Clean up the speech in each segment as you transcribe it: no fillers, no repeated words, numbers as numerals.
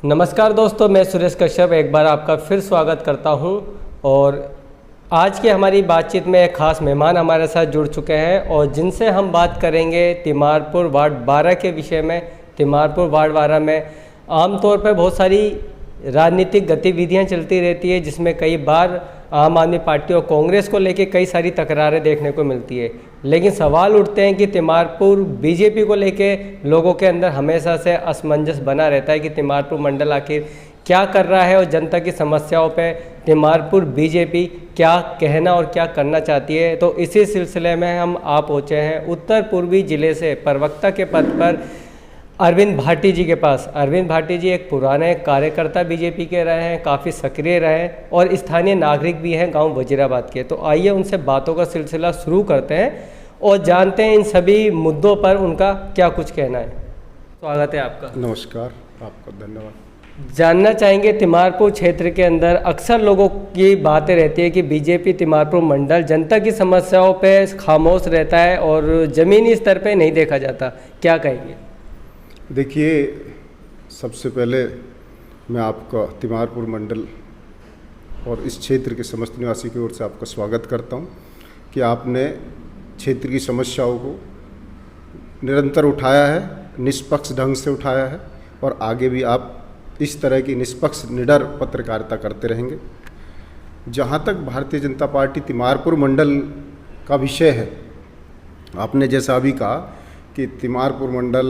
नमस्कार दोस्तों, मैं सुरेश कश्यप एक बार आपका फिर स्वागत करता हूं। और आज की हमारी बातचीत में एक ख़ास मेहमान हमारे साथ जुड़ चुके हैं और जिनसे हम बात करेंगे तिमारपुर वार्ड 12 के विषय में। तिमारपुर वार्ड 12 में आमतौर पर बहुत सारी राजनीतिक गतिविधियां चलती रहती है, जिसमें कई बार आम आदमी पार्टी और कांग्रेस को लेकर कई सारी तकरारें देखने को मिलती है। लेकिन सवाल उठते हैं कि तिमारपुर बीजेपी को लेके लोगों के अंदर हमेशा से असमंजस बना रहता है कि तिमारपुर मंडल आखिर क्या कर रहा है और जनता की समस्याओं पे तिमारपुर बीजेपी क्या कहना और क्या करना चाहती है। तो इसी सिलसिले में हम आ पहुँचे हैं उत्तर पूर्वी जिले से प्रवक्ता के पद पर अरविंद भाटी जी के पास। अरविंद भाटी जी एक पुराने कार्यकर्ता बीजेपी के रहे हैं, काफ़ी सक्रिय रहे हैं और स्थानीय नागरिक भी हैं गांव वजीराबाद के। तो आइए उनसे बातों का सिलसिला शुरू करते हैं और जानते हैं इन सभी मुद्दों पर उनका क्या कुछ कहना है। स्वागत है आपका। नमस्कार, आपका धन्यवाद। जानना चाहेंगे, तिमारपुर क्षेत्र के अंदर अक्सर लोगों की बातें रहती है कि बीजेपी तिमारपुर मंडल जनता की समस्याओं पे खामोश रहता है और ज़मीनी स्तर पे नहीं देखा जाता, क्या कहेंगे? देखिए, सबसे पहले मैं आपका तिमारपुर मंडल और इस क्षेत्र के समस्त निवासी की ओर से आपका स्वागत करता हूं कि आपने क्षेत्र की समस्याओं को निरंतर उठाया है, निष्पक्ष ढंग से उठाया है और आगे भी आप इस तरह की निष्पक्ष निडर पत्रकारिता करते रहेंगे। जहां तक भारतीय जनता पार्टी तिमारपुर मंडल का विषय है, आपने जैसा अभी कहा कि तिमारपुर मंडल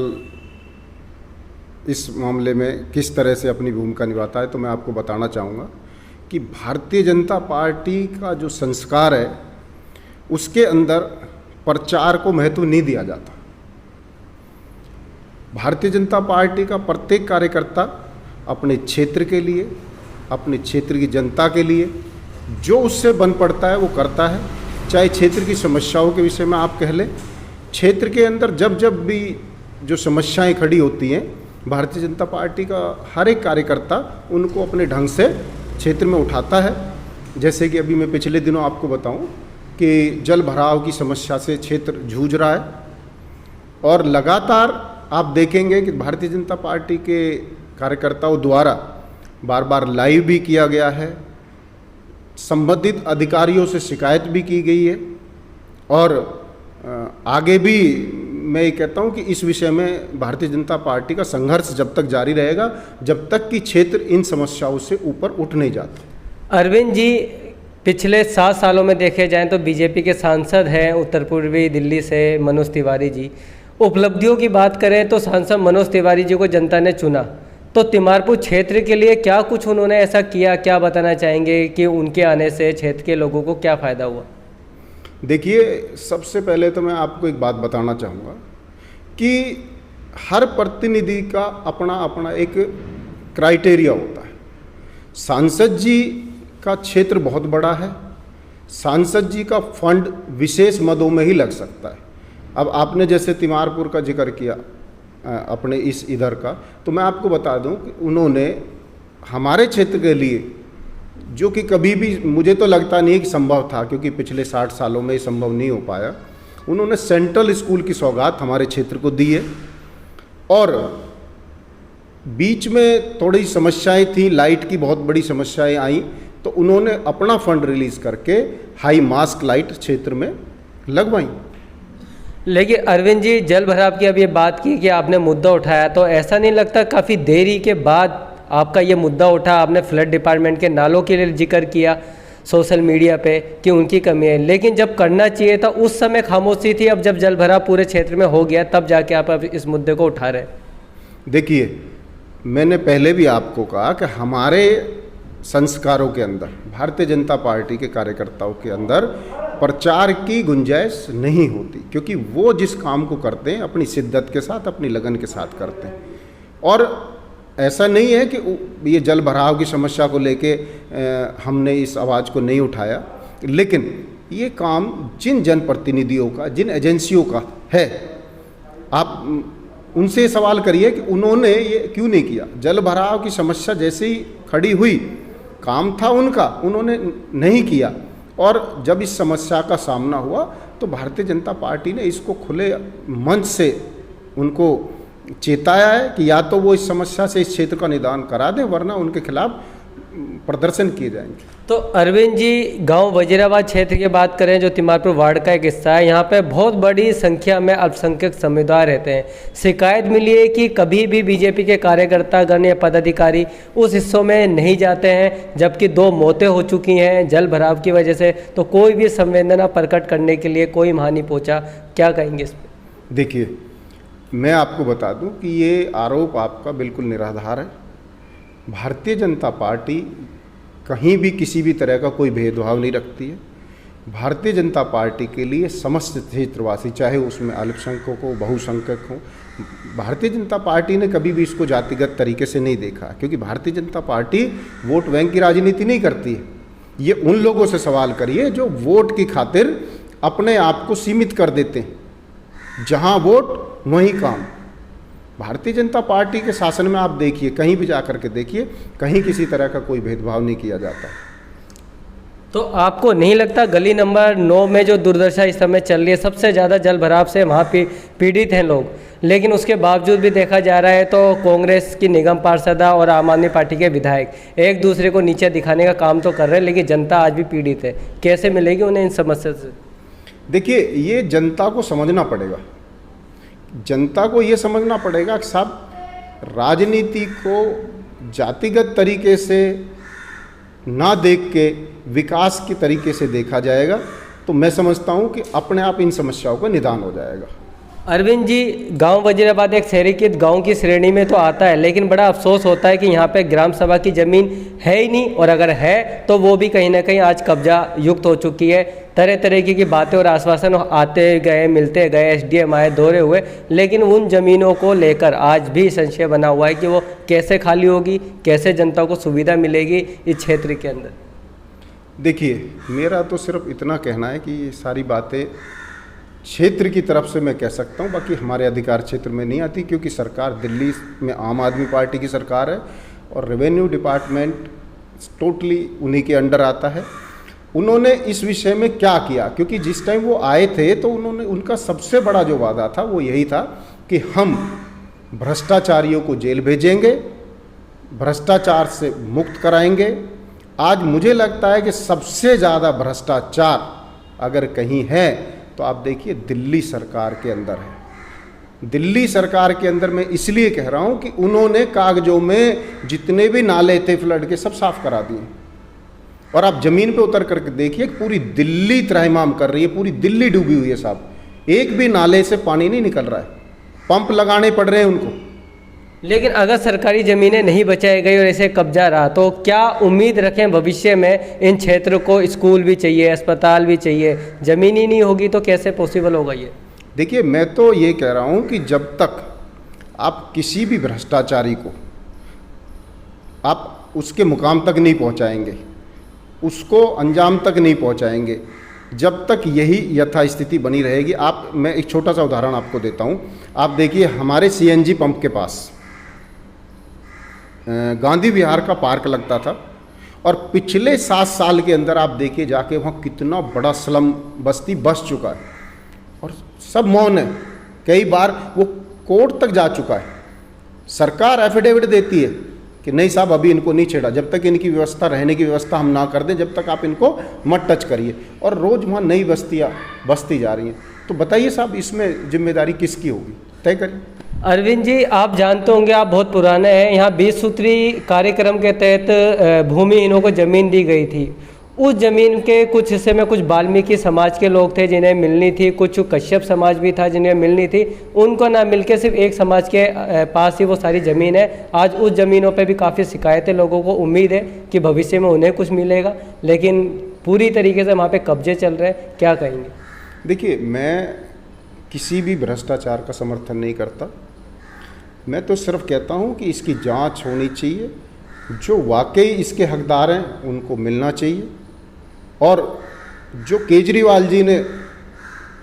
इस मामले में किस तरह से अपनी भूमिका निभाता है, तो मैं आपको बताना चाहूँगा कि भारतीय जनता पार्टी का जो संस्कार है उसके अंदर प्रचार को महत्व नहीं दिया जाता। भारतीय जनता पार्टी का प्रत्येक कार्यकर्ता अपने क्षेत्र के लिए, अपने क्षेत्र की जनता के लिए जो उससे बन पड़ता है वो करता है। चाहे क्षेत्र की समस्याओं के विषय में आप कह लें, क्षेत्र के अंदर जब जब भी जो समस्याएं खड़ी होती हैं, भारतीय जनता पार्टी का हर एक कार्यकर्ता उनको अपने ढंग से क्षेत्र में उठाता है। जैसे कि अभी मैं पिछले दिनों आपको बताऊं कि जल भराव की समस्या से क्षेत्र जूझ रहा है और लगातार आप देखेंगे कि भारतीय जनता पार्टी के कार्यकर्ताओं द्वारा बार बार लाइव भी किया गया है, संबंधित अधिकारियों से शिकायत भी की गई है और आगे भी मैं ये कहता हूँ कि इस विषय में भारतीय जनता पार्टी का संघर्ष जब तक जारी रहेगा, जब तक कि क्षेत्र इन समस्याओं से ऊपर उठ नहीं जाता। अरविंद जी, पिछले 7 सालों में देखे जाएं तो बीजेपी के सांसद हैं उत्तर पूर्वी दिल्ली से मनोज तिवारी जी। उपलब्धियों की बात करें तो सांसद मनोज तिवारी जी को जनता ने चुना, तो तिमारपुर क्षेत्र के लिए क्या कुछ उन्होंने ऐसा किया, क्या बताना चाहेंगे कि उनके आने से क्षेत्र के लोगों को क्या फ़ायदा हुआ? देखिए, सबसे पहले तो मैं आपको एक बात बताना चाहूँगा कि हर प्रतिनिधि का अपना अपना एक क्राइटेरिया होता है। सांसद जी का क्षेत्र बहुत बड़ा है, सांसद जी का फंड विशेष मदों में ही लग सकता है। अब आपने जैसे तिमारपुर का जिक्र किया अपने इस इधर का, तो मैं आपको बता दूं कि उन्होंने हमारे क्षेत्र के लिए, जो कि कभी भी मुझे तो लगता नहीं कि संभव था, क्योंकि पिछले 60 सालों में ये संभव नहीं हो पाया, उन्होंने सेंट्रल स्कूल की सौगात हमारे क्षेत्र को दी है। और बीच में थोड़ी समस्याएं थी, लाइट की बहुत बड़ी समस्याएं आई, तो उन्होंने अपना फंड रिलीज़ करके हाई मास्क लाइट क्षेत्र में लगवाई। लेकिन अरविंद जी, जल भराव की अब ये बात की कि आपने मुद्दा उठाया, तो ऐसा नहीं लगता काफ़ी देरी के बाद आपका ये मुद्दा उठा? आपने फ्लड डिपार्टमेंट के नालों के लिए जिक्र किया सोशल मीडिया पे कि उनकी कमी है, लेकिन जब करना चाहिए था उस समय खामोशी थी। अब जब जल भराव पूरे क्षेत्र में हो गया तब जाके आप अब इस मुद्दे को उठा रहे हैं। देखिए, मैंने पहले भी आपको कहा कि हमारे संस्कारों के अंदर, भारतीय जनता पार्टी के कार्यकर्ताओं के अंदर प्रचार की गुंजाइश नहीं होती, क्योंकि वो जिस काम को करते हैं अपनी शिद्दत के साथ, अपनी लगन के साथ करते हैं। और ऐसा नहीं है कि ये जल भराव की समस्या को लेके हमने इस आवाज़ को नहीं उठाया, लेकिन ये काम जिन जनप्रतिनिधियों का, जिन एजेंसियों का है, आप उनसे सवाल करिए कि उन्होंने ये क्यों नहीं किया। जल भराव की समस्या जैसे ही खड़ी हुई, काम था उनका, उन्होंने नहीं किया। और जब इस समस्या का सामना हुआ तो भारतीय जनता पार्टी ने इसको खुले मंच से उनको चेताया है कि या तो वो इस समस्या से इस क्षेत्र का निदान करा दें, वरना उनके खिलाफ प्रदर्शन किए जाएंगे। तो अरविंद जी, गांव वजीराबाद क्षेत्र की बात करें जो तिमारपुर वार्ड का एक हिस्सा है, यहाँ पे बहुत बड़ी संख्या में अल्पसंख्यक समुदाय रहते हैं। शिकायत मिली है कि कभी भी बीजेपी के कार्यकर्तागण या पदाधिकारी उस हिस्सों में नहीं जाते हैं, जबकि 2 मौतें हो चुकी हैं जल भराव की वजह से, तो कोई भी संवेदना प्रकट करने के लिए कोई वहाँ नहीं पहुँचा। क्या कहेंगे इस पर? देखिए, मैं आपको बता दूं कि ये आरोप आपका बिल्कुल निराधार है। भारतीय जनता पार्टी कहीं भी किसी भी तरह का कोई भेदभाव नहीं रखती है। भारतीय जनता पार्टी के लिए समस्त क्षेत्रवासी, चाहे उसमें अल्पसंख्यक हो, बहुसंख्यक हो, भारतीय जनता पार्टी ने कभी भी इसको जातिगत तरीके से नहीं देखा, क्योंकि Bharatiya Janata party vote bank की राजनीति नहीं करती है। ये उन लोगों से सवाल करिए जो वोट की खातिर अपने आप को सीमित कर देते हैं। जहाँ वोट वहीं काम। भारतीय जनता पार्टी के शासन में आप देखिए, कहीं भी जाकर के देखिए, कहीं किसी तरह का कोई भेदभाव नहीं किया जाता। तो आपको नहीं लगता गली नंबर 9 में जो दुर्दशा इस समय चल रही है, सबसे ज़्यादा जल भराव से वहाँ पीड़ित हैं लोग, लेकिन उसके बावजूद भी देखा जा रहा है तो कांग्रेस की निगम पार्षदा और आम आदमी पार्टी के विधायक एक दूसरे को नीचे दिखाने का काम तो कर रहे हैं, लेकिन जनता आज भी पीड़ित है। कैसे मिलेगी उन्हें इन समस्या से? देखिए, ये जनता को समझना पड़ेगा। जनता को ये समझना पड़ेगा कि साहब, राजनीति को जातिगत तरीके से ना देख के विकास के तरीके से देखा जाएगा, तो मैं समझता हूँ कि अपने आप इन समस्याओं का निदान हो जाएगा। अरविंद जी, गांव वजीराबाद एक शहरीकृत गांव की श्रेणी में तो आता है, लेकिन बड़ा अफसोस होता है कि यहाँ पे ग्राम सभा की ज़मीन है ही नहीं, और अगर है तो वो भी कहीं ना कहीं आज कब्जा युक्त हो चुकी है। तरह तरह की बातें और आश्वासन आते गए, मिलते गए, एसडीएम आए, दौरे हुए, लेकिन उन ज़मीनों को लेकर आज भी संशय बना हुआ है कि वो कैसे खाली होगी, कैसे जनता को सुविधा मिलेगी इस क्षेत्र के अंदर। देखिए, मेरा तो सिर्फ इतना कहना है कि ये सारी बातें क्षेत्र की तरफ से मैं कह सकता हूँ, बाकी हमारे अधिकार क्षेत्र में नहीं आती, क्योंकि सरकार दिल्ली में आम आदमी पार्टी की सरकार है और रेवेन्यू डिपार्टमेंट टोटली उन्हीं के अंडर आता है। उन्होंने इस विषय में क्या किया, क्योंकि जिस टाइम वो आए थे तो उनका सबसे बड़ा जो वादा था वो यही था कि हम भ्रष्टाचारियों को जेल भेजेंगे, भ्रष्टाचार से मुक्त कराएंगे। आज मुझे लगता है कि सबसे ज़्यादा भ्रष्टाचार अगर कहीं है तो आप देखिए दिल्ली सरकार के अंदर है। दिल्ली सरकार के अंदर मैं इसलिए कह रहा हूँ कि उन्होंने कागजों में जितने भी नाले थे फ्लड के सब साफ करा दिए, और आप ज़मीन पे उतर करके देखिए पूरी दिल्ली त्रहिमाम कर रही है, पूरी दिल्ली डूबी हुई है साहब। एक भी नाले से पानी नहीं निकल रहा है, पंप लगाने पड़ रहे हैं उनको। लेकिन अगर सरकारी ज़मीनें नहीं बचाई गई और ऐसे कब्जा रहा तो क्या उम्मीद रखें भविष्य में इन क्षेत्रों को स्कूल भी चाहिए, अस्पताल भी चाहिए, ज़मीन ही नहीं होगी तो कैसे पॉसिबल होगा ये? देखिए, मैं तो ये कह रहा हूँ कि जब तक आप किसी भी भ्रष्टाचारी को आप उसके मुकाम तक नहीं पहुँचाएंगे, उसको अंजाम तक नहीं पहुँचाएंगे, जब तक यही यथास्थिति बनी रहेगी। मैं एक छोटा सा उदाहरण आपको देता हूँ। आप देखिए, हमारे सीएनजी पंप के पास गांधी विहार का पार्क लगता था, और पिछले 7 साल के अंदर आप देखिए जाके वहाँ कितना बड़ा स्लम बस्ती बस चुका है, और सब मौन है। कई बार वो कोर्ट तक जा चुका है। सरकार एफिडेविट देती है कि नहीं साहब, अभी इनको नहीं छेड़ा, जब तक इनकी व्यवस्था, रहने की व्यवस्था हम ना कर दें, जब तक आप इनको मत टच करिए। और रोज़ वहाँ नई बस्तियाँ बसती जा रही हैं। तो बताइए साहब, इसमें जिम्मेदारी किसकी होगी? तय करिए। अरविंद जी, आप जानते होंगे, आप बहुत पुराने हैं, यहाँ 20 सूत्री कार्यक्रम के तहत भूमिहीनों को ज़मीन दी गई थी। उस ज़मीन के कुछ हिस्से में कुछ वाल्मीकि समाज के लोग थे जिन्हें मिलनी थी, कुछ कश्यप समाज भी था जिन्हें मिलनी थी, उनको ना मिलके सिर्फ एक समाज के पास ही वो सारी ज़मीन है। आज उस ज़मीनों पे भी काफ़ी शिकायतें, लोगों को उम्मीद है कि भविष्य में उन्हें कुछ मिलेगा, लेकिन पूरी तरीके से वहाँ पे कब्जे चल रहे हैं। क्या कहेंगे? देखिए, मैं किसी भी भ्रष्टाचार का समर्थन नहीं करता। मैं तो सिर्फ कहता हूँ कि इसकी जांच होनी चाहिए, जो वाकई इसके हकदार हैं उनको मिलना चाहिए। और जो केजरीवाल जी ने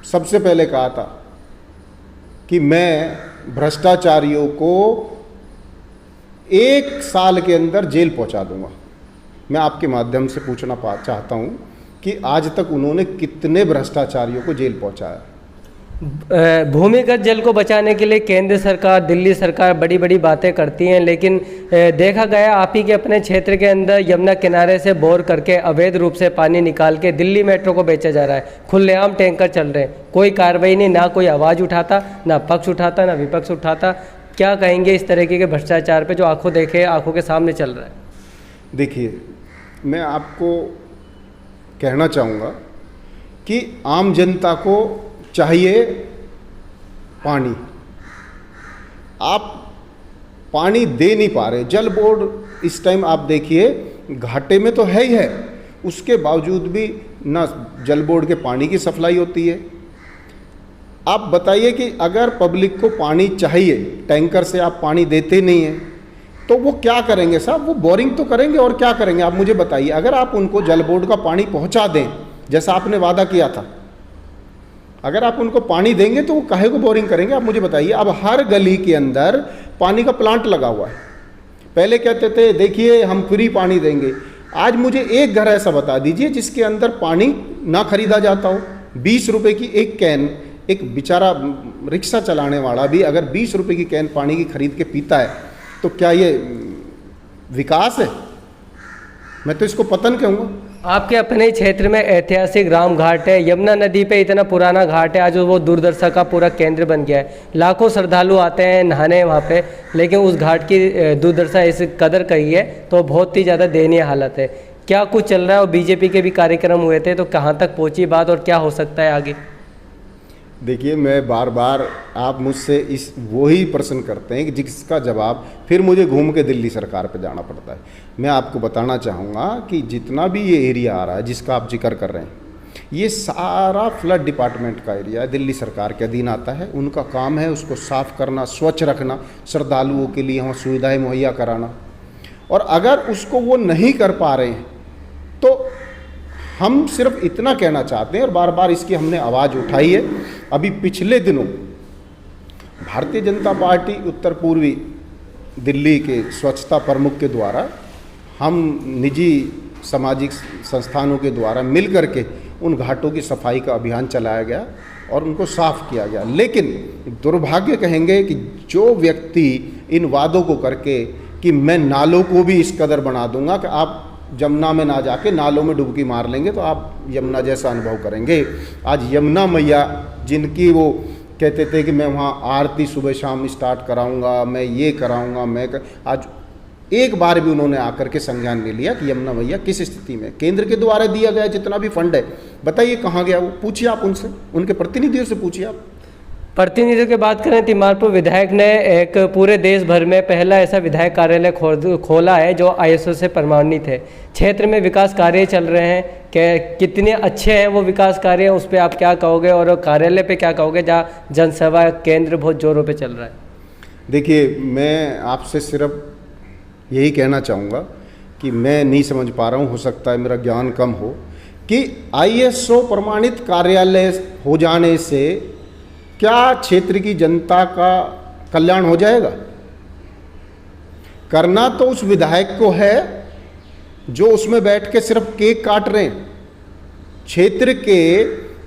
सबसे पहले कहा था कि मैं भ्रष्टाचारियों को 1 साल के अंदर जेल पहुंचा दूंगा, मैं आपके माध्यम से पूछना चाहता हूं कि आज तक उन्होंने कितने भ्रष्टाचारियों को जेल पहुंचाया? भूमिगत जल को बचाने के लिए केंद्र सरकार, दिल्ली सरकार बड़ी बड़ी बातें करती हैं, लेकिन देखा गया आप ही के अपने क्षेत्र के अंदर यमुना किनारे से बोर करके अवैध रूप से पानी निकाल के दिल्ली मेट्रो को बेचा जा रहा है। खुलेआम टैंकर चल रहे हैं, कोई कार्रवाई नहीं, ना कोई आवाज़ उठाता, ना पक्ष उठाता, ना विपक्ष उठाता। क्या कहेंगे इस तरीके के भ्रष्टाचार पे जो आंखों देखे आंखों के सामने चल रहा है? देखिए, मैं आपको कहना चाहूँगा कि आम जनता को चाहिए पानी, आप पानी दे नहीं पा रहे। जल बोर्ड इस टाइम आप देखिए घाटे में तो है ही है, उसके बावजूद भी ना जल बोर्ड के पानी की सप्लाई होती है। आप बताइए कि अगर पब्लिक को पानी चाहिए, टैंकर से आप पानी देते नहीं हैं, तो वो क्या करेंगे साहब? वो बोरिंग तो करेंगे और क्या करेंगे? आप मुझे बताइए। अगर आप उनको जल बोर्ड का पानी पहुंचा दें जैसा आपने वादा किया था, अगर आप उनको पानी देंगे तो वो काहे को बोरिंग करेंगे? आप मुझे बताइए। अब हर गली के अंदर पानी का प्लांट लगा हुआ है। पहले कहते थे देखिए हम फ्री पानी देंगे, आज मुझे एक घर ऐसा बता दीजिए जिसके अंदर पानी ना खरीदा जाता हो। 20 रुपए की एक कैन, एक बेचारा रिक्शा चलाने वाला भी अगर 20 रुपए की कैन पानी की खरीद के पीता है तो क्या ये विकास है? मैं तो इसको पतन कहूँगा। आपके अपने ही क्षेत्र में ऐतिहासिक राम घाट है, यमुना नदी पे इतना पुराना घाट है, आज वो दूरदर्शन का पूरा केंद्र बन गया है। लाखों श्रद्धालु आते हैं नहाने वहाँ पे, लेकिन उस घाट की दुर्दशा इस कदर कही है तो बहुत ही ज़्यादा दयनीय हालत है। क्या कुछ चल रहा है? और बीजेपी के भी कार्यक्रम हुए थे, तो कहाँ तक पहुँची बात और क्या हो सकता है आगे? देखिए, मैं बार बार आप मुझसे इस वही प्रश्न करते हैं कि जिसका जवाब फिर मुझे घूम के दिल्ली सरकार पे जाना पड़ता है। मैं आपको बताना चाहूँगा कि जितना भी ये एरिया आ रहा है जिसका आप जिक्र कर रहे हैं, ये सारा फ्लड डिपार्टमेंट का एरिया है, दिल्ली सरकार के अधीन आता है। उनका काम है उसको साफ़ करना, स्वच्छ रखना, श्रद्धालुओं के लिए वहाँ सुविधाएँ मुहैया कराना। और अगर उसको वो नहीं कर पा रहे हैं तो हम सिर्फ इतना कहना चाहते हैं, और बार बार इसकी हमने आवाज़ उठाई है। अभी पिछले दिनों भारतीय जनता पार्टी उत्तर पूर्वी दिल्ली के स्वच्छता प्रमुख के द्वारा, हम निजी सामाजिक संस्थानों के द्वारा मिल करके उन घाटों की सफाई का अभियान चलाया गया और उनको साफ किया गया। लेकिन दुर्भाग्य कहेंगे कि जो व्यक्ति इन वादों को करके कि मैं नालों को भी इस कदर बना दूंगा कि आप यमुना में ना जाके नालों में डुबकी मार लेंगे तो आप यमुना जैसा अनुभव करेंगे। आज यमुना मैया जिनकी वो कहते थे कि मैं वहाँ आरती सुबह शाम स्टार्ट कराऊंगा, मैं ये कराऊंगा, आज एक बार भी उन्होंने आकर के संज्ञान नहीं लिया कि यमुना मैया किस स्थिति में। केंद्र के द्वारा दिया गया जितना भी फंड है, बताइए कहाँ गया वो? पूछिए आप उनसे, उनके प्रतिनिधियों से पूछिए आप। प्रतिनिधियों की बात करें, तिमारपुर विधायक ने एक पूरे देश भर में पहला ऐसा विधायक कार्यालय खोला है जो ISO से प्रमाणित है। क्षेत्र में विकास कार्य चल रहे हैं, कितने अच्छे हैं वो विकास कार्य, उस पर आप क्या कहोगे? और कार्यालय पे क्या कहोगे जहाँ जनसेवा केंद्र बहुत जोरों पे चल रहा है? देखिए, मैं आपसे सिर्फ यही कहना चाहूँगा कि मैं नहीं समझ पा रहा हूँ, हो सकता है मेरा ज्ञान कम हो, कि ISO प्रमाणित कार्यालय हो जाने से क्या क्षेत्र की जनता का कल्याण हो जाएगा? करना तो उस विधायक को है जो उसमें बैठ के सिर्फ केक काट रहे हैं। क्षेत्र के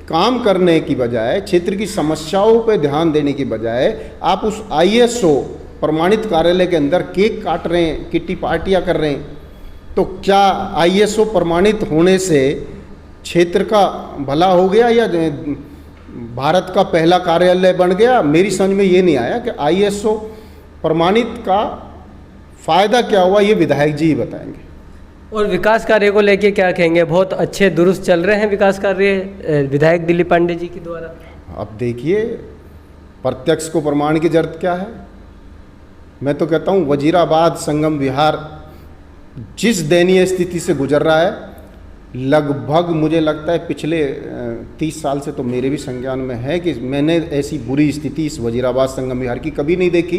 काम करने की बजाय, क्षेत्र की समस्याओं पर ध्यान देने की बजाय आप उस ISO प्रमाणित कार्यालय के अंदर केक काट रहे हैं, किट्टी पार्टियां कर रहे हैं। तो क्या ISO प्रमाणित होने से क्षेत्र का भला हो गया या भारत का पहला कार्यालय बन गया? मेरी समझ में ये नहीं आया कि ISO प्रमाणित का फ़ायदा क्या हुआ, ये विधायक जी ही बताएंगे। और विकास कार्य को लेके क्या कहेंगे? बहुत अच्छे दुरुस्त चल रहे हैं विकास कार्य विधायक दिलीप पांडे जी के द्वारा। अब देखिए, प्रत्यक्ष को प्रमाण की जरूरत क्या है? मैं तो कहता हूँ वजीराबाद संगम विहार जिस दयनीय स्थिति से गुजर रहा है, लगभग मुझे लगता है पिछले 30 साल से तो मेरे भी संज्ञान में है कि मैंने ऐसी बुरी स्थिति इस वजीराबाद संगम विहार की कभी नहीं देखी।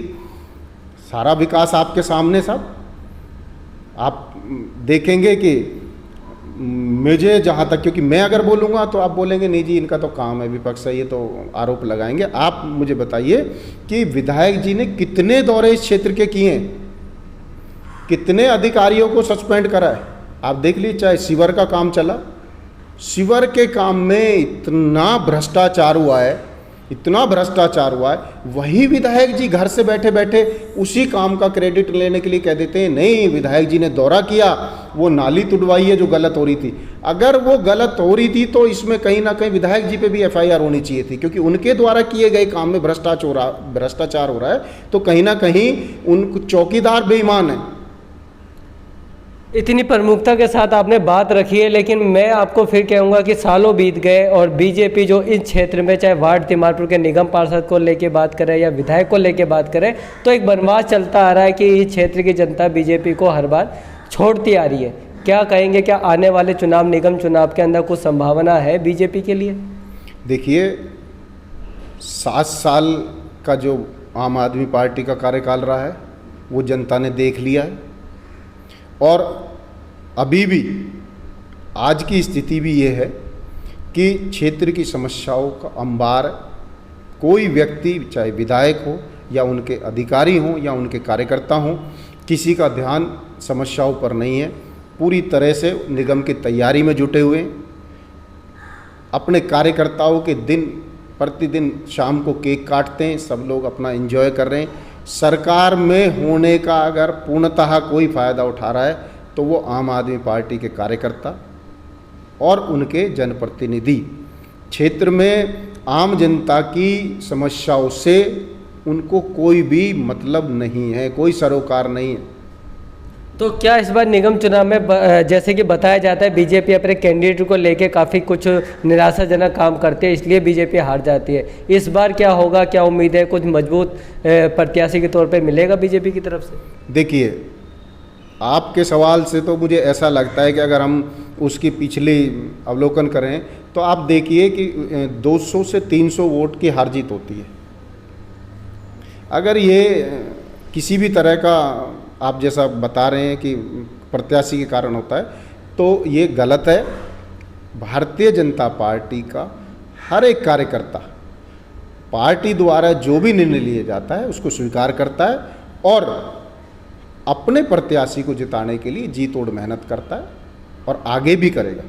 सारा विकास आपके सामने साहब, आप देखेंगे कि मुझे जहाँ तक, क्योंकि मैं अगर बोलूँगा तो आप बोलेंगे नहीं जी इनका तो काम है, विपक्ष है, ये तो आरोप लगाएंगे। आप मुझे बताइए कि विधायक जी ने कितने दौरे इस क्षेत्र के किए हैं, कितने अधिकारियों को सस्पेंड करा है? आप देख लीजिए, चाहे सीवर का काम चला, सीवर के काम में इतना भ्रष्टाचार हुआ है इतना भ्रष्टाचार हुआ है, वही विधायक जी घर से बैठे बैठे उसी काम का क्रेडिट लेने के लिए कह देते हैं नहीं विधायक जी ने दौरा किया, वो नाली तुड़वाई है जो गलत हो रही थी। अगर वो गलत हो रही थी तो इसमें कहीं ना कहीं विधायक जी पे भी एफआईआर होनी चाहिए थी, क्योंकि उनके द्वारा किए गए काम में भ्रष्टाचार हो रहा है, तो कहीं ना कहीं उन चौकीदार बेईमान है। इतनी प्रमुखता के साथ आपने बात रखी है, लेकिन मैं आपको फिर कहूँगा कि सालों बीत गए और बीजेपी जो इस क्षेत्र में चाहे वार्ड तिमारपुर के निगम पार्षद को लेके बात करें या विधायक को लेके बात करें, तो एक बनवास चलता आ रहा है कि इस क्षेत्र की जनता बीजेपी को हर बार छोड़ती आ रही है। क्या कहेंगे, क्या आने वाले चुनाव, निगम चुनाव के अंदर कुछ संभावना है बीजेपी के लिए? देखिए 7 साल का जो आम आदमी पार्टी का कार्यकाल रहा है वो जनता ने देख लिया है, और अभी भी आज की स्थिति भी ये है कि क्षेत्र की समस्याओं का अंबार कोई व्यक्ति चाहे विधायक हो या उनके अधिकारी हों या उनके कार्यकर्ता हों, किसी का ध्यान समस्याओं पर नहीं है। पूरी तरह से निगम की तैयारी में जुटे हुए हैं। अपने कार्यकर्ताओं के दिन प्रतिदिन शाम को केक काटते हैं, सब लोग अपना एंजॉय कर रहे हैं। सरकार में होने का अगर पूर्णतः कोई फ़ायदा उठा रहा है तो वो आम आदमी पार्टी के कार्यकर्ता और उनके जनप्रतिनिधि। क्षेत्र में आम जनता की समस्याओं से उनको कोई भी मतलब नहीं है, कोई सरोकार नहीं है। तो क्या इस बार निगम चुनाव में जैसे कि बताया जाता है बीजेपी अपने कैंडिडेट को लेके काफ़ी कुछ निराशाजनक काम करती है, इसलिए बीजेपी हार जाती है। इस बार क्या होगा, क्या उम्मीद है, कुछ मजबूत प्रत्याशी के तौर पे मिलेगा बीजेपी की तरफ से? देखिए आपके सवाल से तो मुझे ऐसा लगता है कि अगर हम उसकी पिछली अवलोकन करें तो आप देखिए कि 200 से 300 वोट की हार जीत होती है। अगर ये किसी भी तरह का आप जैसा बता रहे हैं कि प्रत्याशी के कारण होता है तो ये गलत है। भारतीय जनता पार्टी का हर एक कार्यकर्ता पार्टी द्वारा जो भी निर्णय लिया जाता है उसको स्वीकार करता है और अपने प्रत्याशी को जिताने के लिए जी तोड़ मेहनत करता है और आगे भी करेगा।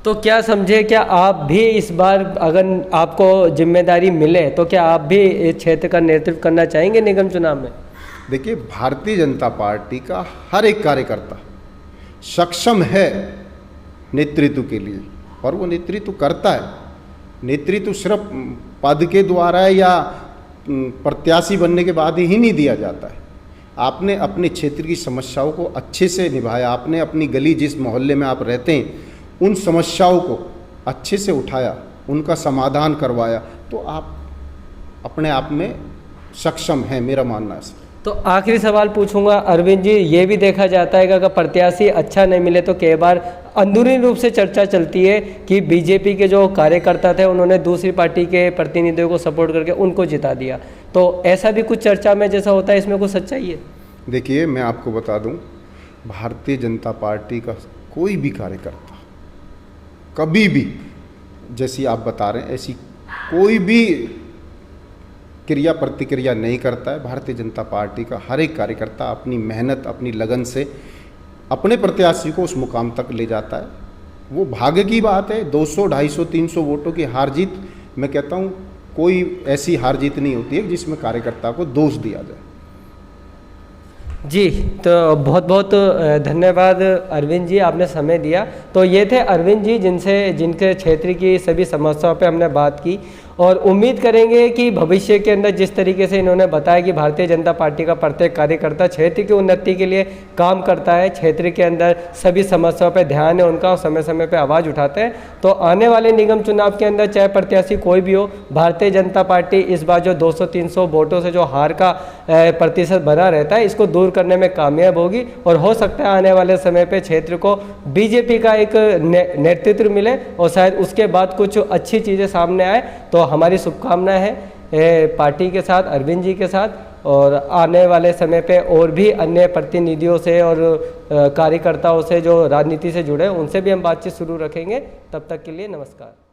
तो क्या समझे, क्या आप भी इस बार अगर आपको जिम्मेदारी मिले तो क्या आप भी इस क्षेत्र का नेतृत्व करना चाहेंगे निगम चुनाव में? देखिए भारतीय जनता पार्टी का हर एक कार्यकर्ता सक्षम है नेतृत्व के लिए और वो नेतृत्व करता है। नेतृत्व सिर्फ पद के द्वारा या प्रत्याशी बनने के बाद ही नहीं दिया जाता है। आपने अपने क्षेत्र की समस्याओं को अच्छे से निभाया, आपने अपनी गली जिस मोहल्ले में आप रहते हैं उन समस्याओं को अच्छे से उठाया, उनका समाधान करवाया, तो आप अपने आप में सक्षम हैं, मेरा मानना है। तो आखिरी सवाल पूछूंगा अरविंद जी, ये भी देखा जाता है कि अगर प्रत्याशी अच्छा नहीं मिले तो कई बार अंदरूनी रूप से चर्चा चलती है कि बीजेपी के जो कार्यकर्ता थे उन्होंने दूसरी पार्टी के प्रतिनिधियों को सपोर्ट करके उनको जिता दिया, तो ऐसा भी कुछ चर्चा में जैसा होता है, इसमें कुछ सच्चाई है? देखिए मैं आपको बता दूं, भारतीय जनता पार्टी का कोई भी कार्यकर्ता कभी भी जैसी आप बता रहे हैं ऐसी कोई भी क्रिया प्रतिक्रिया नहीं करता है। भारतीय जनता पार्टी का हर एक कार्यकर्ता अपनी मेहनत, अपनी लगन से अपने प्रत्याशी को उस मुकाम तक ले जाता है। वो भाग्य की बात है। 200, 250, 300 वोटों की हार जीत, मैं कहता हूँ कोई ऐसी हार जीत नहीं होती है जिसमें कार्यकर्ता को दोष दिया जाए। जी, तो बहुत बहुत धन्यवाद अरविंद जी, आपने समय दिया। तो ये थे अरविंद जी जिनके क्षेत्र की सभी समस्याओं पे हमने बात की और उम्मीद करेंगे कि भविष्य के अंदर जिस तरीके से इन्होंने बताया कि भारतीय जनता पार्टी का प्रत्येक कार्यकर्ता क्षेत्र की उन्नति के लिए काम करता है, क्षेत्र के अंदर सभी समस्याओं पर ध्यान है उनका और समय समय पर आवाज़ उठाते हैं, तो आने वाले निगम चुनाव के अंदर चाहे प्रत्याशी कोई भी हो, भारतीय जनता पार्टी इस बार जो 200-300 वोटों से जो हार का प्रतिशत बना रहता है इसको दूर करने में कामयाब होगी और हो सकता है आने वाले समय पे क्षेत्र को बीजेपी का एक नेतृत्व मिले और शायद उसके बाद कुछ अच्छी चीज़ें सामने आए। तो हमारी शुभकामनाएं हैं पार्टी के साथ, अरविंद जी के साथ, और आने वाले समय पे और भी अन्य प्रतिनिधियों से और कार्यकर्ताओं से जो राजनीति से जुड़े उनसे भी हम बातचीत शुरू रखेंगे। तब तक के लिए नमस्कार।